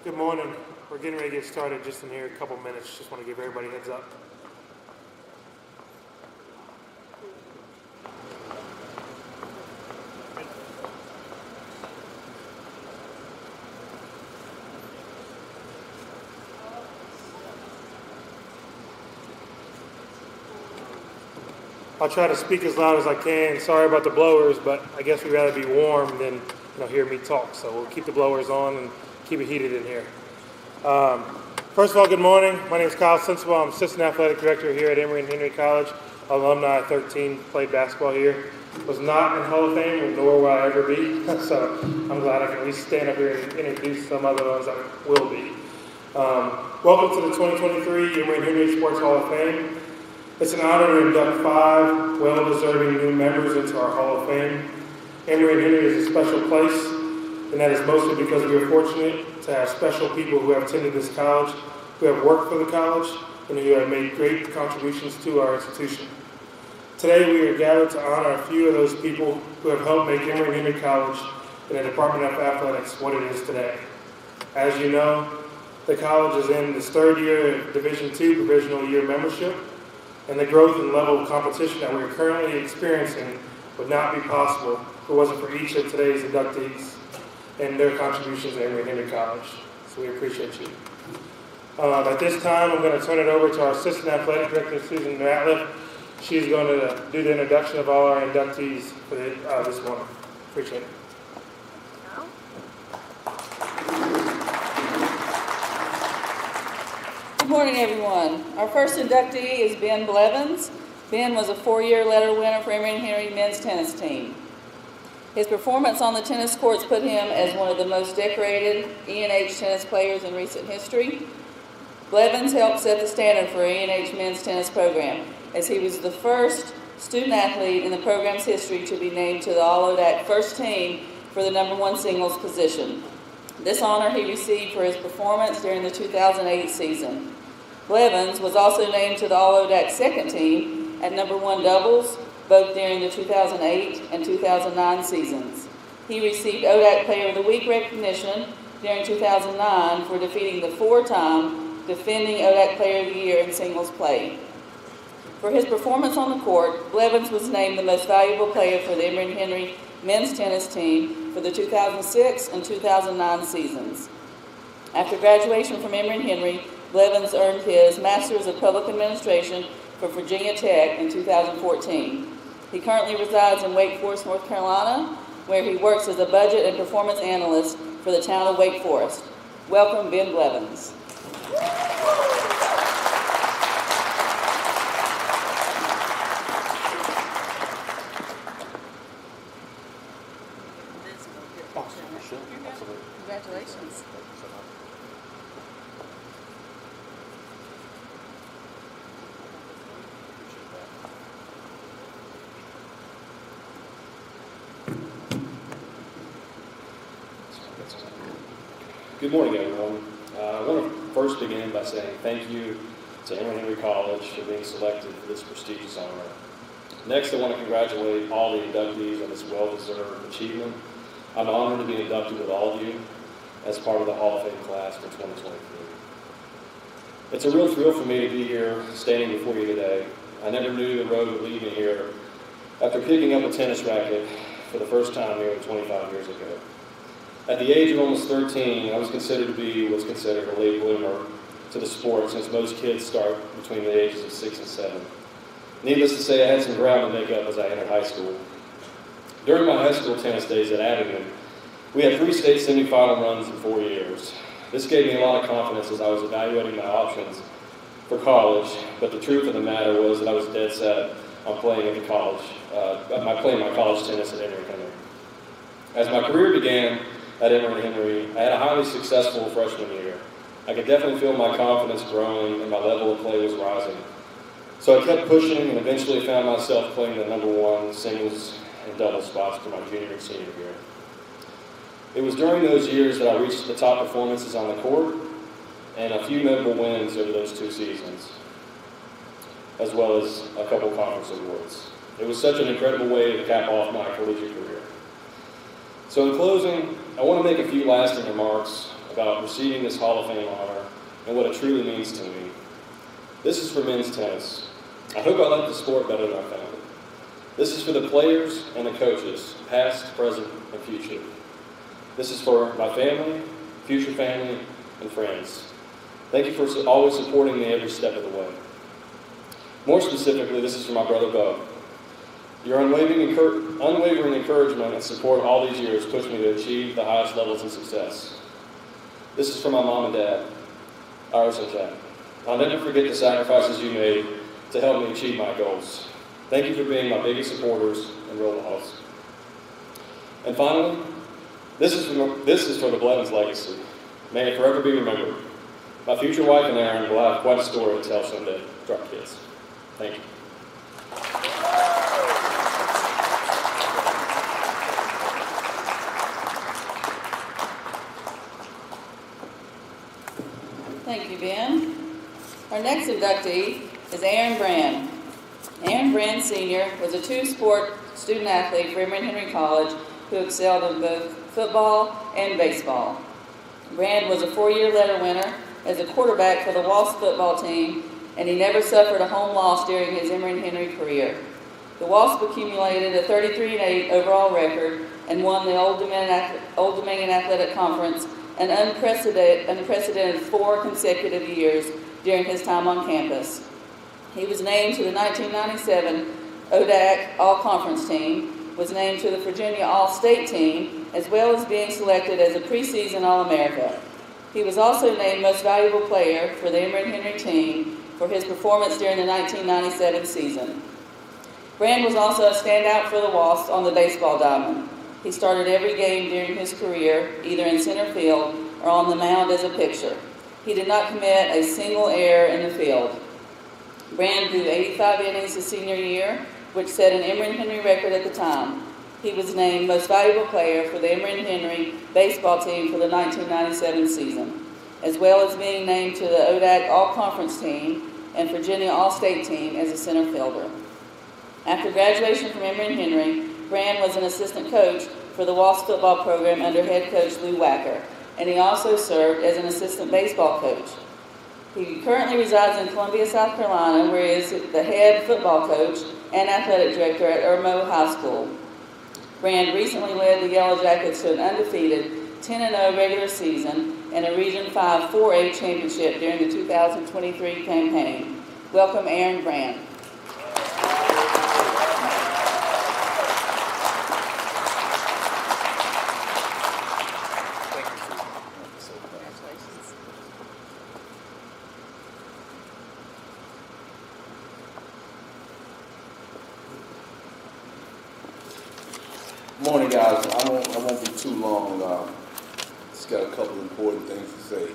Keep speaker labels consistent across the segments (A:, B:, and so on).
A: Good morning. We're getting ready to get started just in here a couple minutes. Just want to give everybody a heads up. I'll try to speak as loud as I can. Sorry about the blowers, but I guess we'd rather be warm than hear me talk. So we'll keep the blowers on and keep it heated in here. First of all, good morning. My name is Kyle Sensible. I'm Assistant Athletic Director here at Emory and Henry College. Alumni 13, played basketball here. Was not in Hall of Fame, nor will I ever be. So I'm glad I can at least stand up here and introduce some other ones that will be. Welcome to the 2023 Emory and Henry Sports Hall of Fame. It's an honor to induct 5 well-deserving new members into our Hall of Fame. Emory and Henry is a special place, and that is mostly because we are fortunate to have special people who have attended this college, who have worked for the college, and who have made great contributions to our institution. Today we are gathered to honor a few of those people who have helped make Emory and Henry College and the Department of Athletics what it is today. As you know, the college is in its 3rd year of Division II provisional year membership, and the growth and level of competition that we are currently experiencing would not be possible if it wasn't for each of today's inductees and their contributions to Emory and Henry College. So we appreciate you. At this time, I'm going to turn it over to our Assistant Athletic Director, Susan Ratliff. She's going to do the introduction of all our inductees for this morning. Appreciate it.
B: Good morning, everyone. Our first inductee is Ben Levens. Ben was a 4-year letter winner for Emory and Henry men's tennis team. His performance on the tennis courts put him as one of the most decorated E&H tennis players in recent history. Levens helped set the standard for E&H men's tennis program, as he was the first student athlete in the program's history to be named to the All-ODAC first team for the #1 singles position. This honor he received for his performance during the 2008 season. Levens was also named to the All-ODAC second team at #1 doubles, both during the 2008 and 2009 seasons. He received ODAC Player of the Week recognition during 2009 for defeating the 4-time defending ODAC Player of the Year in singles play. For his performance on the court, Levens was named the most valuable player for the Emory and Henry men's tennis team for the 2006 and 2009 seasons. After graduation from Emory and Henry, Levens earned his Master's of Public Administration from Virginia Tech in 2014. He currently resides in Wake Forest, North Carolina, where he works as a budget and performance analyst for the town of Wake Forest. Welcome, Ben Levens. Congratulations.
C: Good morning, everyone. I want to first begin by saying thank you to Emory and Henry College for being selected for this prestigious honor. Next, I want to congratulate all the inductees on this well-deserved achievement. I'm honored to be inducted with all of you as part of the Hall of Fame class for 2023. It's a real thrill for me to be here standing before you today. I never knew the road would lead me here after picking up a tennis racket for the first time nearly 25 years ago. At the age of almost 13, I was considered to be what's considered a late bloomer to the sport, since most kids start between the ages of 6 and 7. Needless to say, I had some ground to make up as I entered high school. During my high school tennis days at Abingdon, we had 3 state semifinal runs in 4 years. This gave me a lot of confidence as I was evaluating my options for college, but the truth of the matter was that I was dead set on playing my college tennis at Emory and Henry. As my career began at Emory and Henry, I had a highly successful freshman year. I could definitely feel my confidence growing and my level of play was rising. So I kept pushing and eventually found myself playing the #1 singles and doubles spots for my junior and senior year. It was during those years that I reached the top performances on the court and a few notable wins over those 2 seasons, as well as a couple conference awards. It was such an incredible way to cap off my collegiate career. So in closing, I want to make a few lasting remarks about receiving this Hall of Fame honor and what it truly means to me. This is for men's tennis. I hope I left the sport better than I found it. This is for the players and the coaches, past, present, and future. This is for my family, future family, and friends. Thank you for always supporting me every step of the way. More specifically, this is for my brother Bo. Your unwavering encouragement and support all these years pushed me to achieve the highest levels of success. This is for my mom and dad, Iris and Jack. I'll never forget the sacrifices you made to help me achieve my goals. Thank you for being my biggest supporters and role models. And finally, this is for the Blevens legacy. May it forever be remembered. My future wife and Aaron will have quite a story to tell someday to our kids. Thank you.
B: Thank you, Ben. Our next inductee is Aaron Brand. Aaron Brand Sr. was a two-sport student athlete for Emory Henry College who excelled in both football and baseball. Brand was a 4-year letter winner as a quarterback for the Wasp football team, and he never suffered a home loss during his Emory Henry career. The Wasp accumulated a 33-8 overall record and won the Old Dominion Athletic Conference an unprecedented 4 consecutive years during his time on campus. He was named to the 1997 ODAC All-Conference team, was named to the Virginia All-State team, as well as being selected as a preseason All-America. He was also named Most Valuable Player for the Emory Henry team for his performance during the 1997 season. Brand was also a standout for the Wasps on the baseball diamond. He started every game during his career, either in center field or on the mound as a pitcher. He did not commit a single error in the field. Brand threw 85 innings his senior year, which set an Emory Henry record at the time. He was named Most Valuable Player for the Emory Henry baseball team for the 1997 season, as well as being named to the ODAC All-Conference team and Virginia All-State team as a center fielder. After graduation from Emory Henry, Brand was an assistant coach for the Wasp football program under head coach Lou Wacker, and he also served as an assistant baseball coach. He currently resides in Columbia, South Carolina, where he is the head football coach and athletic director at Irmo High School. Brand recently led the Yellow Jackets to an undefeated 10-0 regular season and a Region 5 4A championship during the 2023 campaign. Welcome, Aaron Brand.
D: Morning, guys. I won't be too long. Just got a couple important things to say.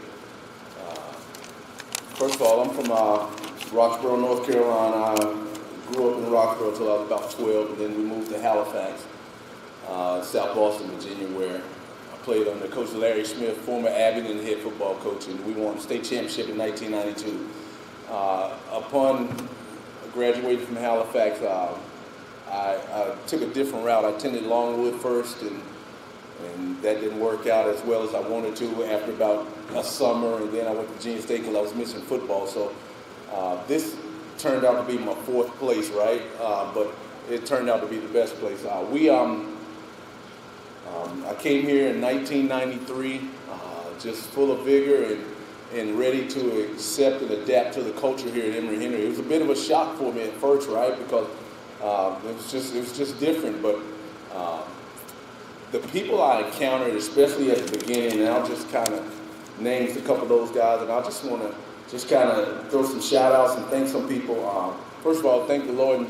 D: First of all, I'm from Roxborough, North Carolina. I grew up in Roxborough until I was about 12, and then we moved to Halifax, South Boston, Virginia, where I played under Coach Larry Smith, former Abingdon head football coach, and we won the state championship in 1992. Upon graduating from Halifax, I took a different route. I attended Longwood first, and that didn't work out as well as I wanted to after about a summer, and then I went to Virginia State because I was missing football. So this turned out to be my 4th place, right? But it turned out to be the best place. I came here in 1993, just full of vigor and ready to accept and adapt to the culture here at Emory Henry. It was a bit of a shock for me at first, right? Because it was just different, but the people I encountered, especially at the beginning, and I'll just kind of name a couple of those guys, and I just want to just kind of throw some shout outs and thank some people. First of all, thank the Lord and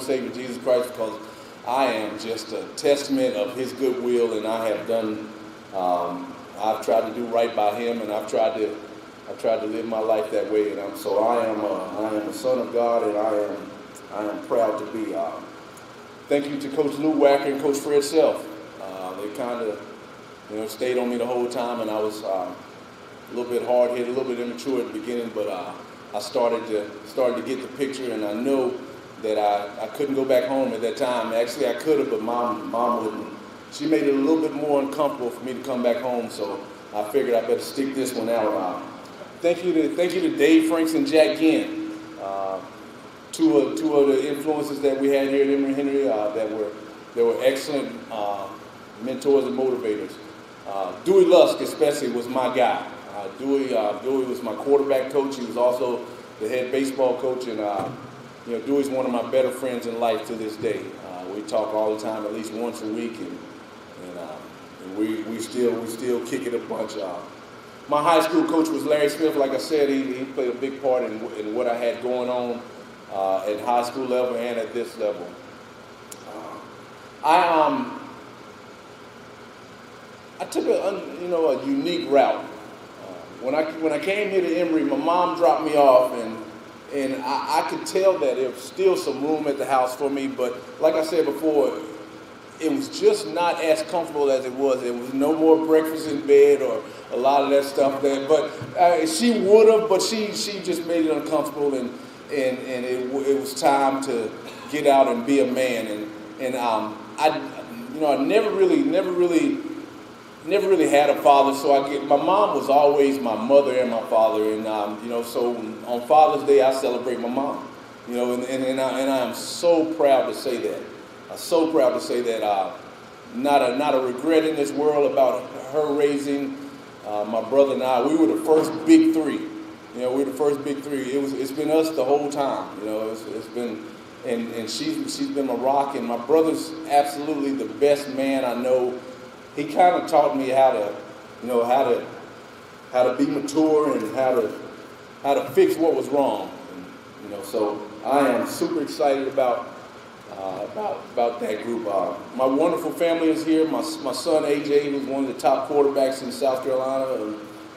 D: Savior Jesus Christ, because I am just a testament of His goodwill, and I have done. I've tried to do right by Him, and I've tried to live my life that way, and I am a son of God, and I am proud to be. Thank you to Coach Lou Wacker and Coach Fred Self. They kind of, stayed on me the whole time, and I was a little bit hard-headed, a little bit immature at the beginning, but I started to get the picture, and I know that I couldn't go back home at that time. Actually, I could have, but Mom wouldn't. She made it a little bit more uncomfortable for me to come back home, so I figured I better stick this one out. Thank you to Dave Franks and Jack Ginn, two of the influences that we had here at Emory Henry that were excellent mentors and motivators. Dewey Lusk especially was my guy. Dewey was my quarterback coach. He was also the head baseball coach, and Dewey's one of my better friends in life to this day. We talk all the time, at least once a week, and we still kick it a bunch. My high school coach was Larry Smith. Like I said, he played a big part in what I had going on at high school level and at this level. I took a unique route. When I came here to Emory, my mom dropped me off, and I could tell that there was still some room at the house for me. But like I said before, it was just not as comfortable as it was. There was no more breakfast in bed or a lot of that stuff there. But she would have, but she just made it uncomfortable, and it was time to get out and be a man. And I never really had a father, so my mom was always my mother and my father, and so on Father's Day I celebrate my mom, and I am so proud to say that. I'm so proud to say that. Not a regret in this world about her raising my brother and I. We were the first big three. We were the first big three. It's been us the whole time. It's been, and she's been my rock, and my brother's absolutely the best man I know. He kind of taught me how to be mature and how to fix what was wrong. And, so I am super excited about that group. My wonderful family is here. My son AJ, who's one of the top quarterbacks in South Carolina,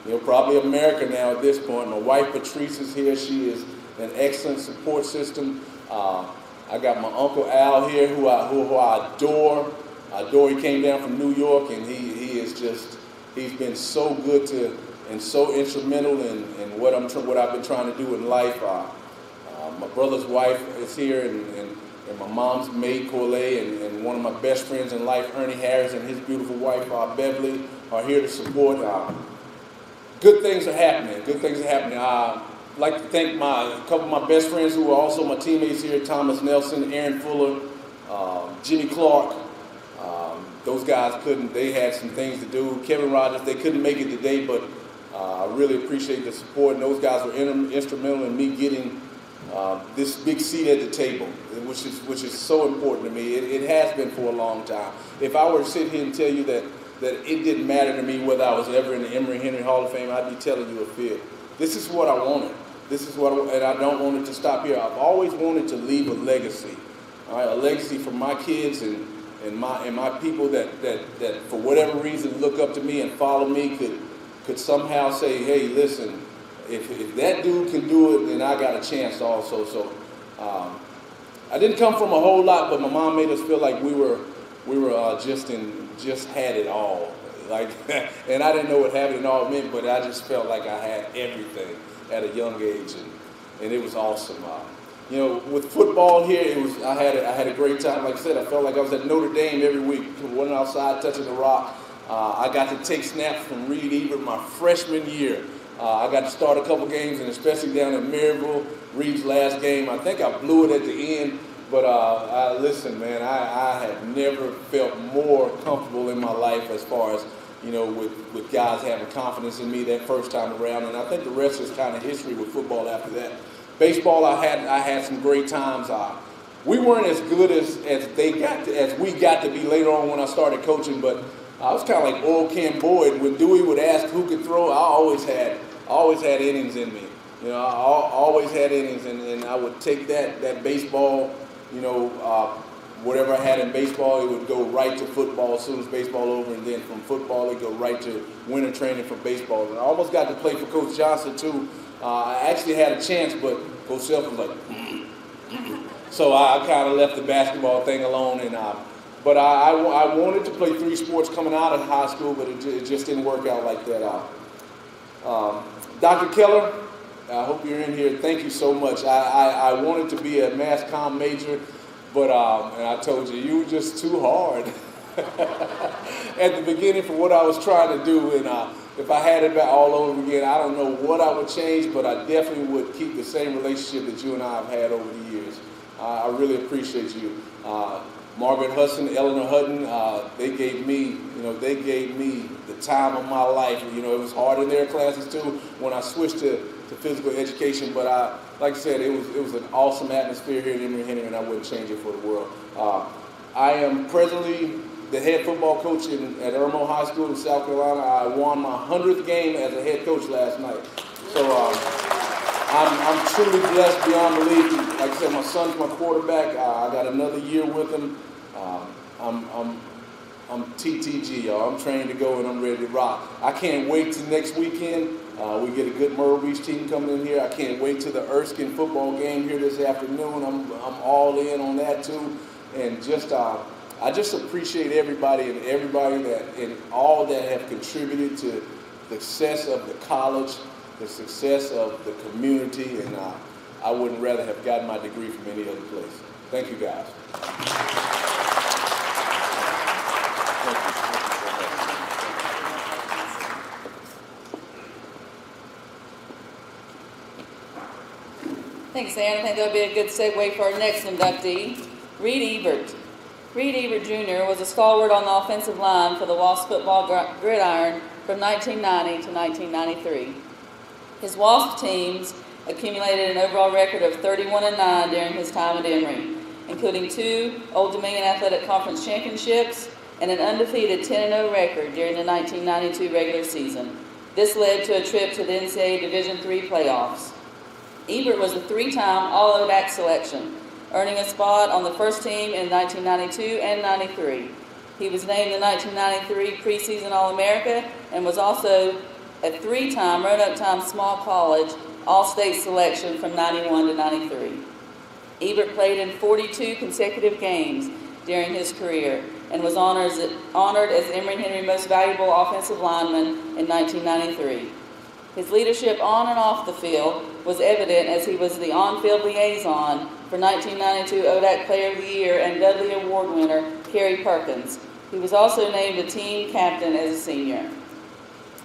D: and probably America now at this point. My wife Patrice is here. She is an excellent support system. I got my Uncle Al here, who I adore. He came down from New York, and he's been so good to and so instrumental in what I've been trying to do in life. My brother's wife is here, and my mom's maid Corley, and one of my best friends in life, Ernie Harris, and his beautiful wife Beverly are here to support. Good things are happening. I'd like to thank a couple of my best friends who are also my teammates here: Thomas Nelson, Aaron Fuller, Jimmy Clark. Those guys they had some things to do. Kevin Rogers, they couldn't make it today, but I really appreciate the support. And those guys were instrumental in me getting this big seat at the table, which is so important to me. It has been for a long time. If I were to sit here and tell you that it didn't matter to me whether I was ever in the Emory Henry Hall of Fame, I'd be telling you a fib. This is what I wanted. And I don't want it to stop here. I've always wanted to leave a legacy, all right, a legacy for my kids and my people that for whatever reason look up to me and follow me could somehow say, hey, listen, if that dude can do it, then I got a chance also. So I didn't come from a whole lot, but my mom made us feel like we were just had it all. Like, and I didn't know what having it all meant, but I just felt like I had everything at a young age, and it was awesome. With football here, I had a great time. Like I said, I felt like I was at Notre Dame every week, running outside, touching the rock. I got to take snaps from Reed Ebert my freshman year. I got to start a couple games, and especially down in Maryville, Reed's last game. I think I blew it at the end, but listen, man, I have never felt more comfortable in my life as far as, with guys having confidence in me that first time around, and I think the rest is kind of history with football after that. Baseball, I had some great times. We weren't as good as we got to be later on when I started coaching, but I was kind of like oil can Boyd. When Dewey would ask who could throw, I always had innings in me. I always had innings, and I would take that baseball, whatever I had in baseball, it would go right to football as soon as baseball over, and then from football, it would go right to winter training for baseball. And I almost got to play for Coach Johnson, too. I actually had a chance, but Coach Self was like, so I kind of left the basketball thing alone. But I wanted to play 3 sports coming out of high school, but it just didn't work out like that. Dr. Keller, I hope you're in here. Thank you so much. I wanted to be a mass comm major, but and I told you were just too hard at the beginning for what I was trying to do. And if I had it back all over again, I don't know what I would change, but I definitely would keep the same relationship that you and I have had over the years. I really appreciate you. Margaret Hudson, Eleanor Hutton, they gave me the time of my life. You know, it was hard in their classes too when I switched to physical education, but like I said, it was an awesome atmosphere here at Emory Henry, and I wouldn't change it for the world. I am presently the head football coach at Irmo High School in South Carolina. I won my 100th game as a head coach last night. So I'm truly blessed beyond belief. Like I said, my son's my quarterback. I got another year with him. I'm TTG, y'all. I'm trained to go and I'm ready to rock. I can't wait till next weekend. We get a good Myrtle Beach team coming in here. I can't wait till the Erskine football game here this afternoon. I'm all in on that too. And I just appreciate everybody and all that have contributed to the success of the college, the success of the community, and I wouldn't rather have gotten my degree from any other place. Thank you, guys.
B: Thanks, Aaron. I think that'll be a good segue for our next inductee, Reed Ebert. Reed Ebert Jr. was a stalwart on the offensive line for the Wasp football gridiron from 1990 to 1993. His Wasp teams accumulated an overall record of 31-9 during his time at Emory, including 2 Old Dominion Athletic Conference championships and an undefeated 10-0 record during the 1992 regular season. This led to a trip to the NCAA Division III playoffs. Ebert was a 3-time All-ODAC selection, earning a spot on the first team in 1992 and 93. He was named the 1993 preseason All-America and was also a 3-time Roanoke Times Small College All-State selection from 91 to 93. Ebert played in 42 consecutive games during his career and was honored as Emory Henry Most Valuable Offensive Lineman in 1993. His leadership on and off the field was evident as he was the on-field liaison for 1992 ODAC Player of the Year and Dudley Award winner Kerry Perkins. He was also named a team captain as a senior.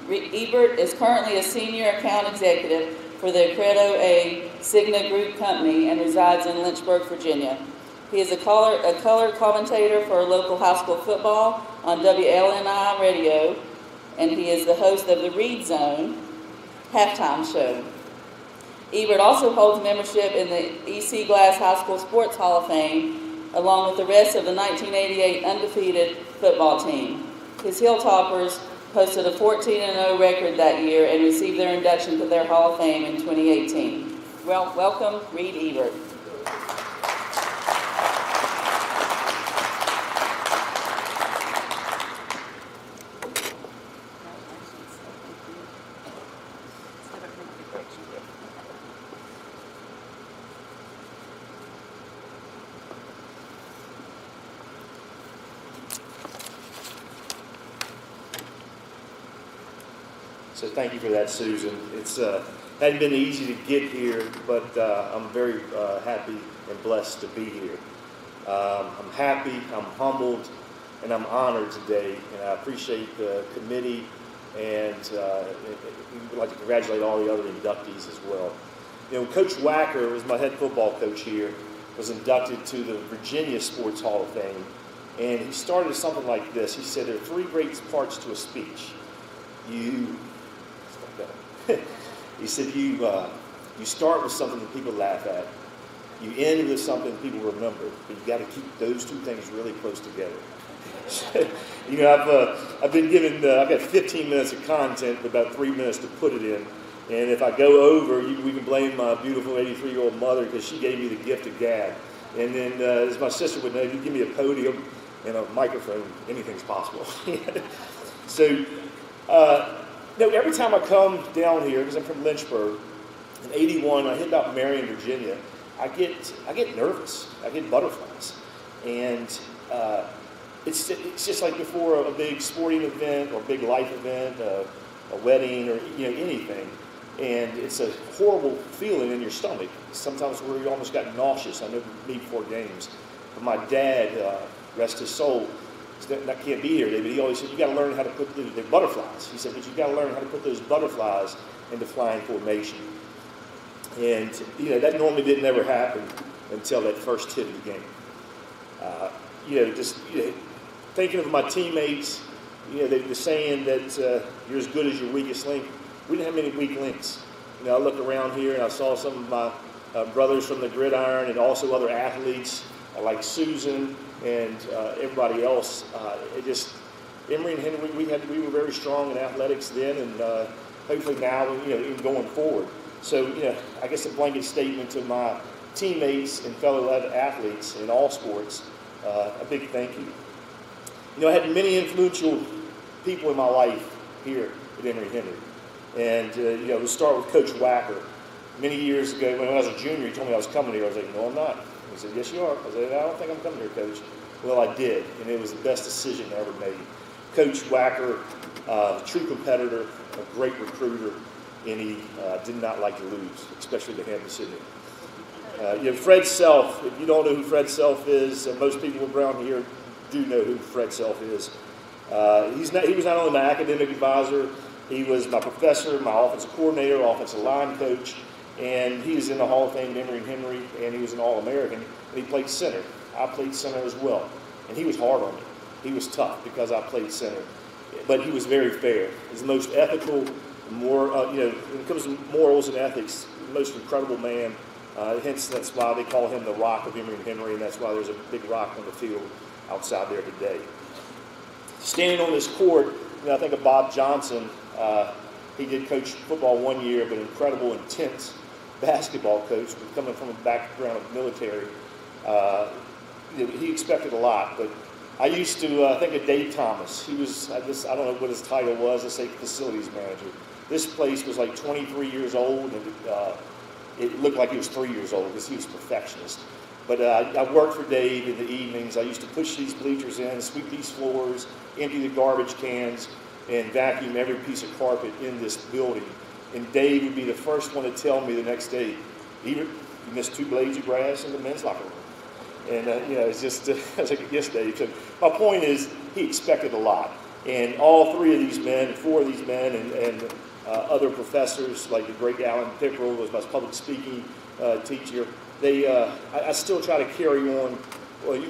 B: Ebert is currently a senior account executive for the Credo A Cigna Group Company and resides in Lynchburg, Virginia. He is a color commentator for local high school football on WLNI radio, and he is the host of the Read Zone halftime show. Ebert also holds membership in the E.C. Glass High School Sports Hall of Fame, along with the rest of the 1988 undefeated football team. His Hilltoppers posted a 14-0 record that year and received their induction to their Hall of Fame in 2018. Well, welcome, Reed Ebert.
E: So thank you for that, Susan. It's hadn't been easy to get here, but I'm very happy and blessed to be here. I'm happy, I'm humbled, and I'm honored today, and I appreciate the committee, and we'd like to congratulate all the other inductees as well. You know, Coach Wacker was my head football coach here, was inducted to the Virginia Sports Hall of Fame, and he started something like this. He said there are 3 great parts to a speech. He said you start with something that people laugh at. You end with something that people remember, but you got to keep those 2 things really close together. You know, I've been given I've got 15 minutes of content, but about 3 minutes to put it in. And if I go over, we can blame my beautiful 83-year-old mother because she gave me the gift of gab. And then, as my sister would know, if you give me a podium and a microphone, anything's possible. So. Every time I come down here, because I'm from Lynchburg, in '81, I hit about Marion, Virginia, I get nervous. I get butterflies. And it's just like before a big sporting event or a big life event, a wedding or anything. And it's a horrible feeling in your stomach. Sometimes where you almost got nauseous. I know me before games. But my dad, rest his soul, can't be here today, but he always said, you got to learn how to put the butterflies. He said, but you got to learn how to put those butterflies into flying formation. And, that normally didn't ever happen until that first hit of the game. Thinking of my teammates, the saying that you're as good as your weakest link. We didn't have many weak links. I looked around here and I saw some of my brothers from the gridiron and also other athletes like Susan and everybody else. Emory and Henry, we were very strong in athletics then, and hopefully now, even going forward. So, I guess a blanket statement to my teammates and fellow athletes in all sports, a big thank you. I had many influential people in my life here at Emory Henry. And, we'll start with Coach Wacker. Many years ago, when I was a junior, he told me I was coming here. I was like, no, I'm not. He said, yes, you are. I said, I don't think I'm coming here, Coach. Well, I did, and it was the best decision I ever made. Coach Wacker, a true competitor, a great recruiter, and he did not like to lose, especially to Hampton Sydney. Fred Self, if you don't know who Fred Self is, most people around here do know who Fred Self is. He was not only my academic advisor, he was my professor, my offensive coordinator, offensive line coach, and he was in the Hall of Fame at Emory and Henry, and he was an All-American, and he played center. I played center as well, and he was hard on me. He was tough because I played center, but he was very fair. He's the most ethical, when it comes to morals and ethics, the most incredible man. Hence, that's why they call him the Rock of Emory and Henry, and that's why there's a big rock on the field outside there today. Standing on this court, I think of Bob Johnson. He did coach football 1 year, but incredible, intense basketball coach, coming from a background of military. He expected a lot, but I used to think of Dave Thomas. He was, I don't know what his title was, let's say facilities manager. This place was like 23 years old, and it looked like he was 3 years old because he was a perfectionist. But I worked for Dave in the evenings. I used to push these bleachers in, sweep these floors, empty the garbage cans, and vacuum every piece of carpet in this building. And Dave would be the first one to tell me the next day, Ebert, you missed 2 blades of grass in the men's locker room. And, it's just, I was like, yes, Dave. So my point is, he expected a lot. And all 3 of these men, 4 of these men, and other professors, like the great Alan Pickrell, was my public speaking teacher, I still try to carry on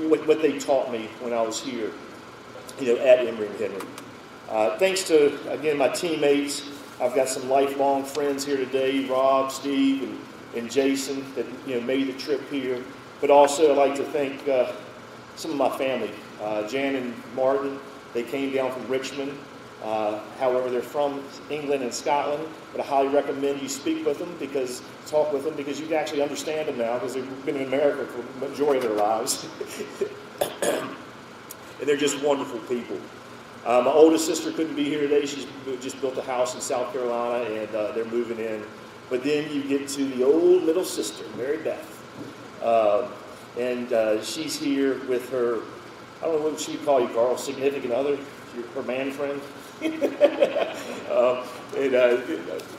E: what they taught me when I was here, at Emory and Henry. Thanks to, again, my teammates. I've got some lifelong friends here today, Rob, Steve, and Jason, that made the trip here. But also I'd like to thank some of my family. Jan and Martin, they came down from Richmond. However, they're from England and Scotland, but I highly recommend you talk with them, because you can actually understand them now, because they've been in America for the majority of their lives. And they're just wonderful people. My oldest sister couldn't be here today. She's just built a house in South Carolina, and they're moving in. But then you get to the old middle sister, Mary Beth. And she's here with her, I don't know what she'd call you, Carl, significant other, her man friend.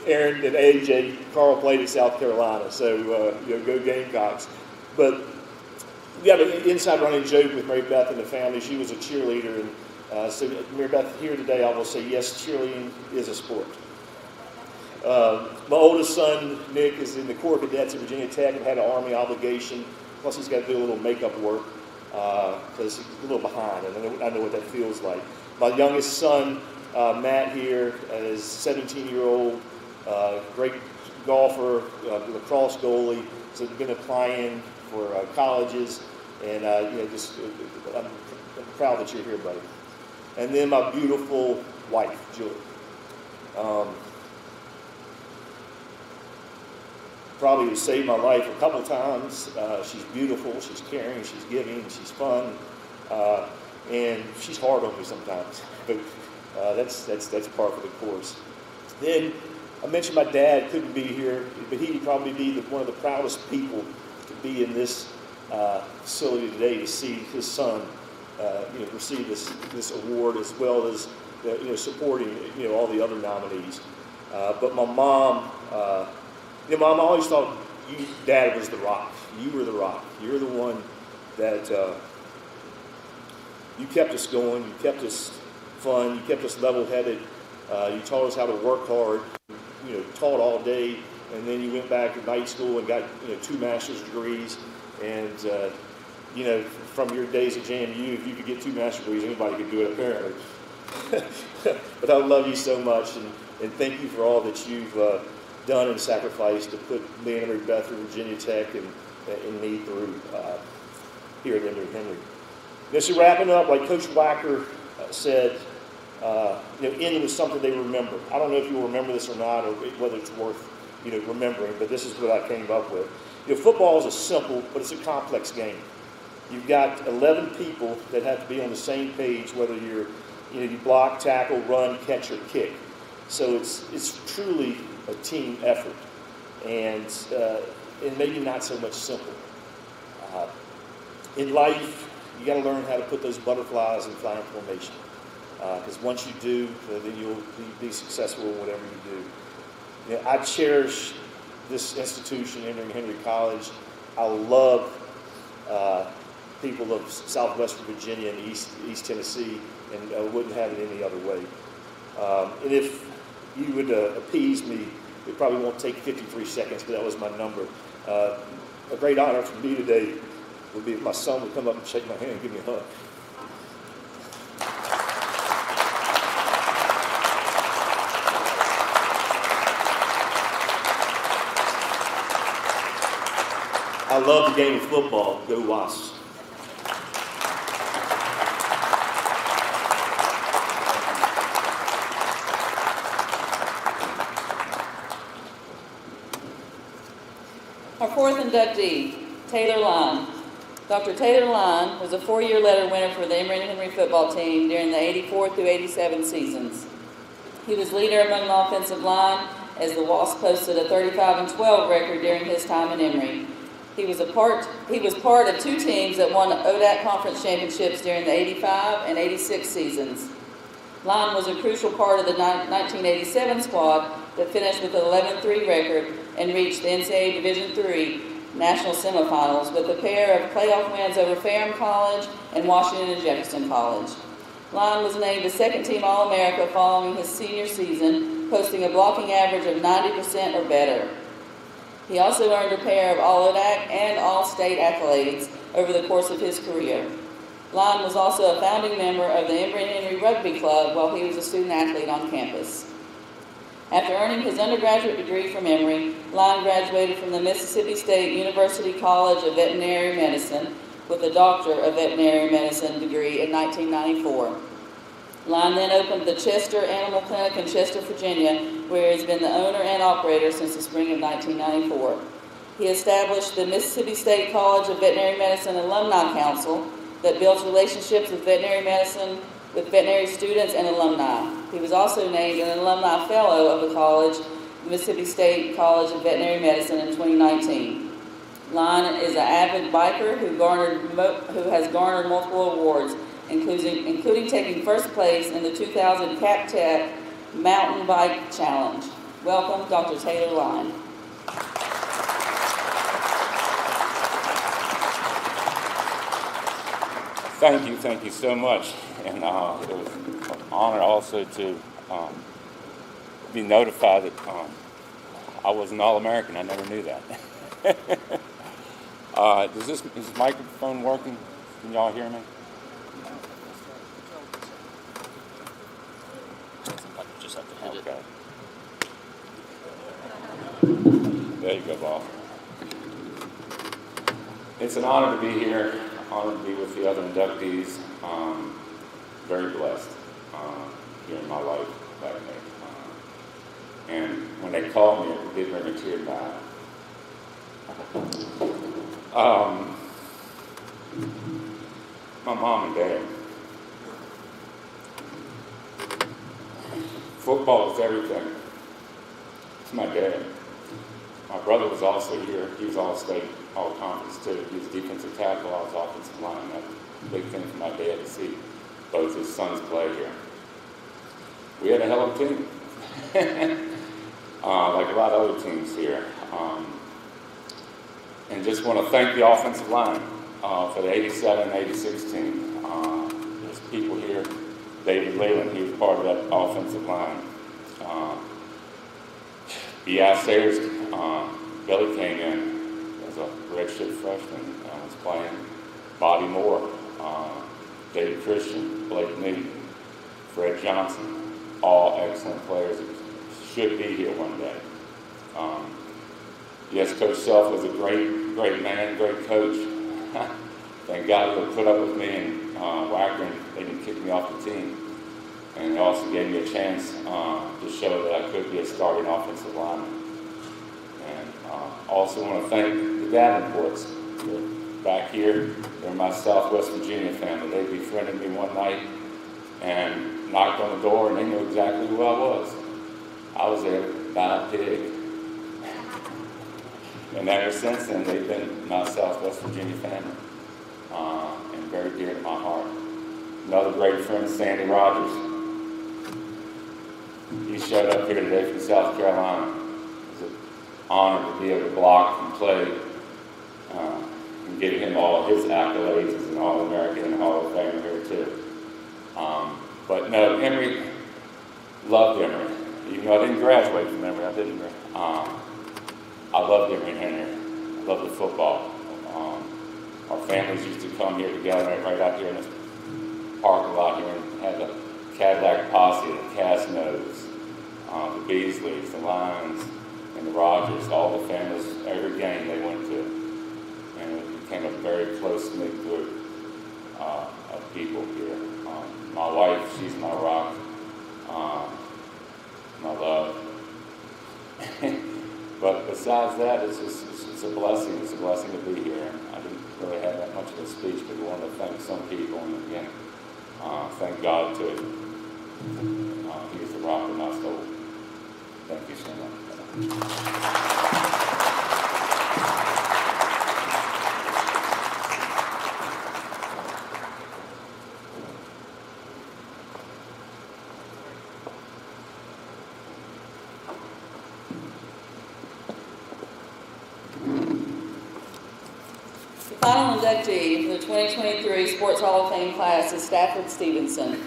E: Aaron and AJ, Carl played at South Carolina, so go Gamecocks. But we got an inside running joke with Mary Beth and the family. She was a cheerleader, and so Mary Beth here today, I will say yes, cheerleading is a sport. My oldest son, Nick, is in the Corps of Cadets at Virginia Tech and had an Army obligation. Plus, he's got to do a little makeup work because he's a little behind, and I know what that feels like. My youngest son, Matt here, is 17-year-old, great golfer, lacrosse goalie. So he's been applying for colleges, and I'm proud that you're here, buddy. And then my beautiful wife, Julie. Probably has saved my life a couple times. She's beautiful, she's caring, she's giving, she's fun, and she's hard on me sometimes. But that's part of the course. Then I mentioned my dad couldn't be here, but he'd probably be one of the proudest people to be in this facility today to see his son receive this award, as well as supporting all the other nominees. But my mom. Mom, I always thought Dad was the rock. You were the rock. You're the one that you kept us going, you kept us fun, you kept us level-headed, you taught us how to work hard, taught all day, and then you went back to night school and got 2 master's degrees, and from your days at JMU, if you could get 2 master's degrees, anybody could do it apparently. But I love you so much, and thank you for all that you've done and sacrificed to put me and Emory Beth through Virginia Tech and me through here at Emory Henry. So wrapping up, like Coach Wacker said, ending with something they remember. I don't know if you'll remember this or not, or whether it's worth remembering, but this is what I came up with. Football is a simple, but it's a complex game. You've got 11 people that have to be on the same page, whether you block, tackle, run, catch, or kick. So it's truly a team effort, and maybe not so much simple. In life, you got to learn how to put those butterflies in flying formation, because once you do, then you'll be successful in whatever you do. I cherish this institution, Emory Henry College. I love people of Southwest Virginia and East Tennessee, and I wouldn't have it any other way. And if you would appease me, it probably won't take 53 seconds, but that was my number. A great honor for me today would be if my son would come up and shake my hand and give me a hug. I love the game of football. Go Wasps.
B: Our 4th inductee, Taylor Line. Dr. Taylor Line was a 4-year letter winner for the Emory Henry football team during the 84 through 87 seasons. He was leader among the offensive line as the Wasps posted a 35-12 record during his time in Emory. He was part of 2 teams that won ODAC conference championships during the 85 and 86 seasons. Line was a crucial part of the 1987 squad that finished with an 11-3 record and reached the NCAA Division III national semifinals with a pair of playoff wins over Ferrum College and Washington and Jefferson College. Line was named a second-team All-America following his senior season, posting a blocking average of 90% or better. He also earned a pair of All-ODAC and All-State accolades over the course of his career. Line was also a founding member of the Emory Henry Rugby Club while he was a student athlete on campus. After earning his undergraduate degree from Emory, Line graduated from the Mississippi State University College of Veterinary Medicine with a Doctor of Veterinary Medicine degree in 1994. Line then opened the Chester Animal Clinic in Chester, Virginia, where he has been the owner and operator since the spring of 1994. He established the Mississippi State College of Veterinary Medicine Alumni Council that builds relationships with veterinary medicine with veterinary students and alumni. He was also named an alumni fellow of the college, the Mississippi State College of Veterinary Medicine in 2019. Line is an avid biker who has garnered multiple awards, including taking first place in the 2000 Cap Tech Mountain Bike Challenge. Welcome, Dr. Taylor Line.
F: Thank you so much. And it was an honor also to be notified that I was an All-American. I never knew that. Is this microphone working? Can y'all hear me?
C: Just have to hit it.
F: Okay. There you go, Bob. It's an honor to be here. Honored to be with the other inductees. Very blessed during my life back there. And when they called me, it did bring a tear to my eye. My mom and dad. Football is everything. It's my dad. My brother was also here. He was all-state, all-conference too. He was defensive tackle. I was offensive line. That's a big thing for my dad to see both his sons play here. We had a hell of a team, like a lot of other teams here. And just want to thank the offensive line for the 87 and 86 team. It was people here. David Leyland, he was part of that offensive line. B.I. Sayers, Billy came in as a redshirt freshman, was playing. Bobby Moore, David Christian, Blake Newton, Fred Johnson, all excellent players that should be here one day. Yes, Coach Self was a great man, great coach. Thank God he would put up with me and Wagner. They didn't kick me off the team. And he also gave me a chance to show that I could be a starting offensive lineman. And also want to thank the Davenports. They're back here. They're my Southwest Virginia family. They befriended me one night and knocked on the door, and they knew exactly who I was. I was there to buy a pig. And ever since then, they've been my Southwest Virginia family, and very dear to my heart. Another great friend, Sandy Rogers. He showed up here today from South Carolina. It's an honor to be able to block and play and give him all of his accolades as an All-American and Hall of Famer here too. But no, Emory, loved Emory. Even though I didn't graduate from Emory, I didn't. I loved Emory Henry. I loved the football. Our families used to come here together right out here in this parking lot here and had the Cadillac Posse, the Casnos, the Beasleys, the Lions, and the Rogers, all the families, every game they went to. And it became a very close-knit group of people here. My wife, she's my rock, my love. But besides that, it's a blessing. It's a blessing to be here. I didn't really have that much of a speech, but I wanted to thank some people, and again, thank God too. He's the rock of my soul. Thank you so much.
B: The final inductee for the 2023 Sports Hall of Fame class is Stafford Stevenson.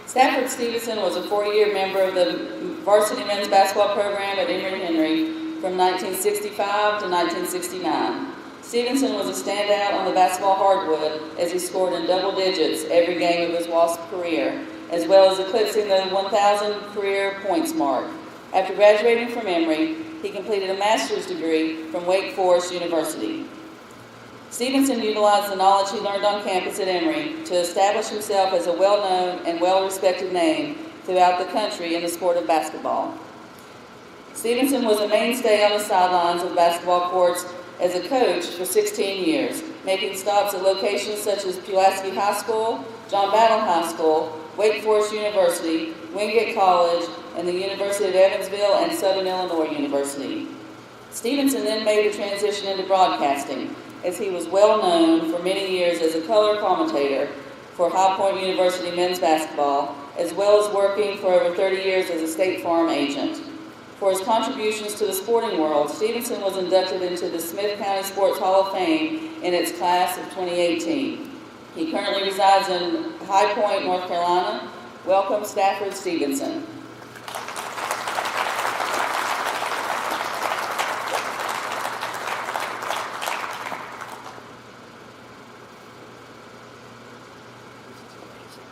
B: Stafford Stevenson was a 4-year member of the varsity men's basketball program at Emory Henry from 1965 to 1969. Stevenson was a standout on the basketball hardwood as he scored in double digits every game of his Wasp career, as well as eclipsing the 1,000 career points mark. After graduating from Emory, he completed a master's degree from Wake Forest University. Stevenson utilized the knowledge he learned on campus at Emory to establish himself as a well-known and well-respected name throughout the country in the sport of basketball. Stevenson was a mainstay on the sidelines of basketball courts as a coach for 16 years, making stops at locations such as Pulaski High School, John Battle High School, Wake Forest University, Wingate College, and the University of Evansville and Southern Illinois University. Stevenson then made the transition into broadcasting, as he was well known for many years as a color commentator for High Point University men's basketball, as well as working for over 30 years as a State Farm agent. For his contributions to the sporting world, Stevenson was inducted into the Smith County Sports Hall of Fame in its class of 2018. He currently resides in High Point, North Carolina. Welcome, Stafford Stevenson.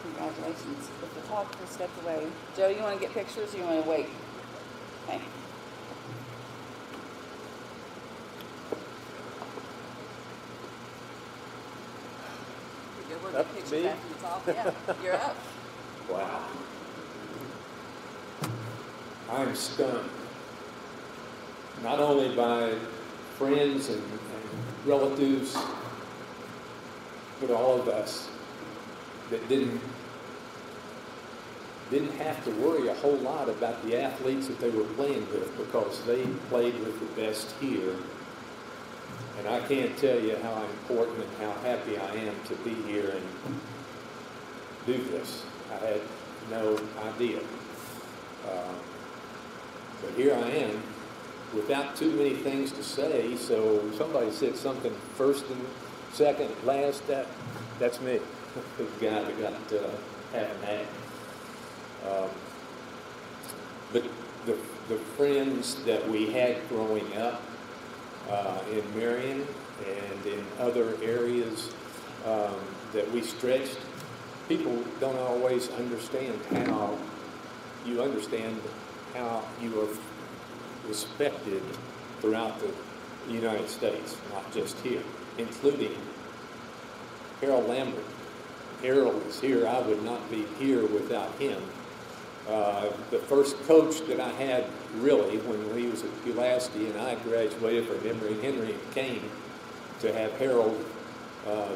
B: Congratulations. The photographer stepped away. Joe, you want to get pictures or you want to wait? Okay.
G: Up to me?
B: Yeah, you're up.
G: Wow. I'm stunned. Not only by friends and relatives, but all of us that didn't have to worry a whole lot about the athletes that they were playing with because they played with the best here. And I can't tell you how important and how happy I am to be here and do this. I had no idea. But here I am without too many things to say. So somebody said something first and second, last, that's me. the guy that got half an act. But the friends that we had growing up in Marion and in other areas that we stretched, people don't always understand how you are respected throughout the United States, not just here, including Harold Lambert. Harold is here. I would not be here without him. The first coach that I had, really, when he was at Pulaski and I graduated from Emory and Henry and came to have Harold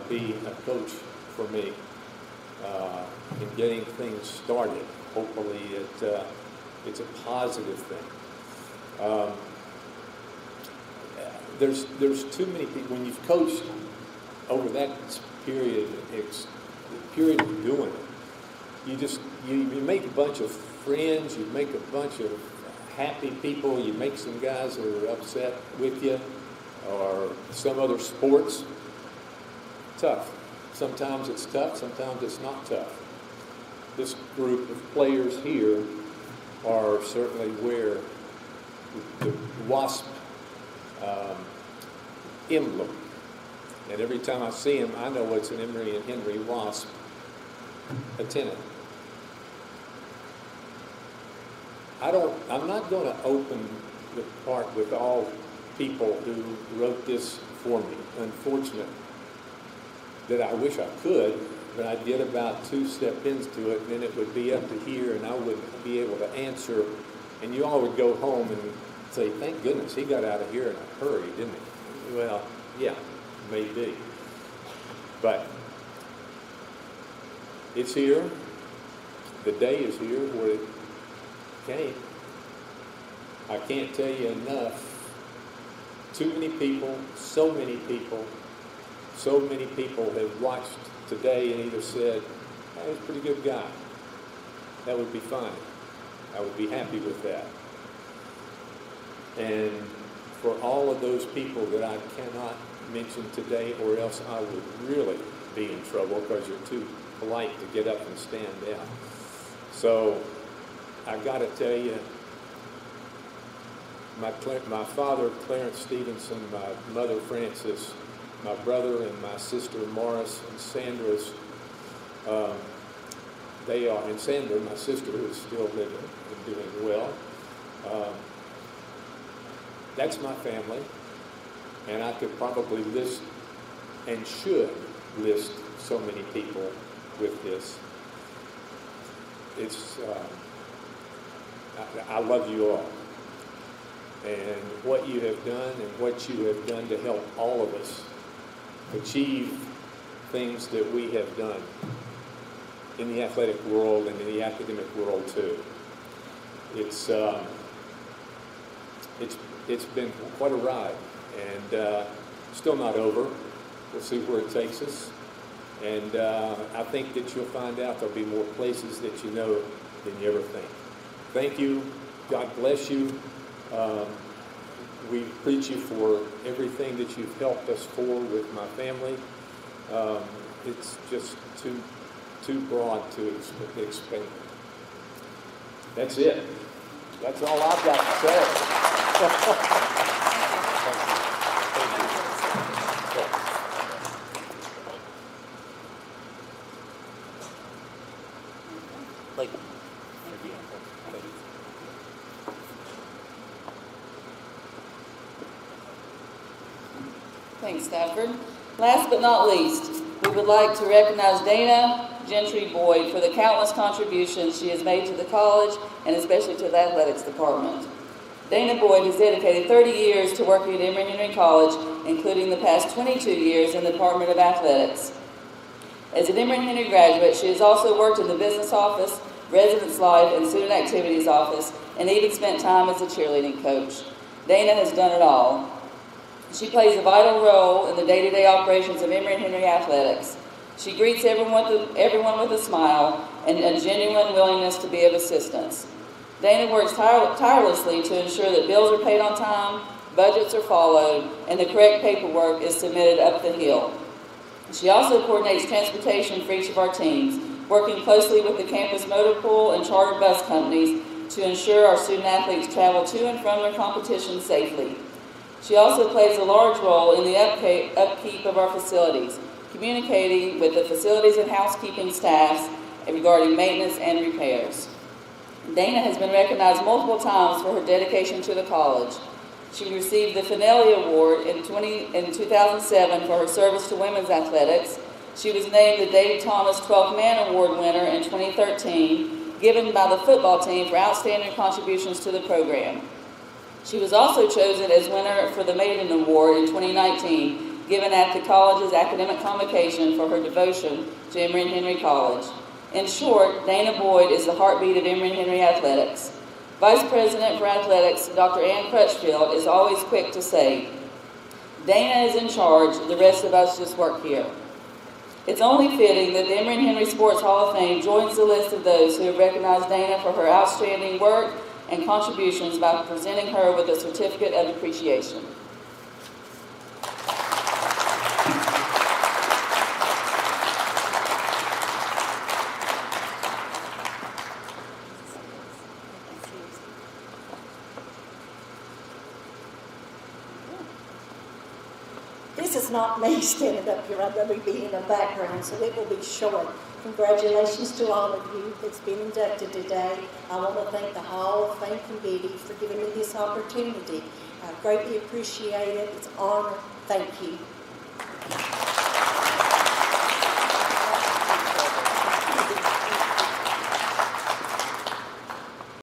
G: be a coach for me in getting things started. Hopefully it's a positive thing. There's too many people, when you've coached over that period of doing it, you make a bunch of friends, you make a bunch of happy people, you make some guys who are upset with you, or some other sports. Tough. Sometimes it's tough, sometimes it's not tough. This group of players here are certainly where the WASP emblem. And every time I see him, I know it's an Emory and Henry WASP attendant. I'm not going to open the part with all people who wrote this for me. Unfortunate that I wish I could, but I did about 2 step into it, and then it would be up to here, and I wouldn't be able to answer. And you all would go home and say, "Thank goodness he got out of here in a hurry, didn't he?" Well, yeah, maybe. But it's here. The day is here where it came. I can't tell you enough. Too many people, so many people have watched today and either said, "Hey, he's a pretty good guy. That would be fine. I would be happy with that." And for all of those people that I cannot mention today, or else I would really be in trouble because you're too polite to get up and stand down. So I got to tell you, my father, Clarence Stevenson, my mother, Frances, my brother and my sister, Morris and Sandra's, they are, and Sandra, my sister, who is still living and doing well. That's my family, and I could probably list and should list so many people with this. It's, I love you all. And what you have done and what you have done to help all of us achieve things that we have done in the athletic world and in the academic world too. It's been quite a ride, and still not over. We'll see where it takes us. And I think that you'll find out there'll be more places that you know than you ever think. Thank you. God bless you. We preach you for everything that you've helped us for with my family. It's just too broad to explain. That's it. That's all I've got to say.
B: Thanks, Stafford. Last but not least, we would like to recognize Dana Gentry Boyd for the countless contributions she has made to the college and especially to the athletics department. Dana Boyd has dedicated 30 years to working at Emory Henry College, including the past 22 years in the Department of Athletics. As an Emory Henry graduate, she has also worked in the business office, residence life, and student activities office, and even spent time as a cheerleading coach. Dana has done it all. She plays a vital role in the day-to-day operations of Emory Henry Athletics. She greets everyone with a smile and a genuine willingness to be of assistance. Dana works tirelessly to ensure that bills are paid on time, budgets are followed, and the correct paperwork is submitted up the hill. She also coordinates transportation for each of our teams, working closely with the campus motor pool and chartered bus companies to ensure our student athletes travel to and from their competitions safely. She also plays a large role in the upkeep of our facilities, communicating with the facilities and housekeeping staffs regarding maintenance and repairs. Dana has been recognized multiple times for her dedication to the college. She received the Finelli Award in 2007 for her service to women's athletics. She was named the Dave Thomas 12th Man Award winner in 2013, given by the football team for outstanding contributions to the program. She was also chosen as winner for the Maiden Award in 2019, given at the college's academic convocation for her devotion to Emory and Henry College. In short, Dana Boyd is the heartbeat of Emory and Henry Athletics. Vice President for Athletics, Dr. Ann Crutchfield, is always quick to say, Dana is in charge, the rest of us just work here. It's only fitting that the Emory and Henry Sports Hall of Fame joins the list of those who have recognized Dana for her outstanding work and contributions by presenting her with a certificate of appreciation.
H: This is not me standing up here. I'm going to be in the background, so it will be short. Congratulations to all of you that's been inducted today. I want to thank the Hall of Fame Committee for giving me this opportunity. I greatly appreciate it. It's an honor. Thank you.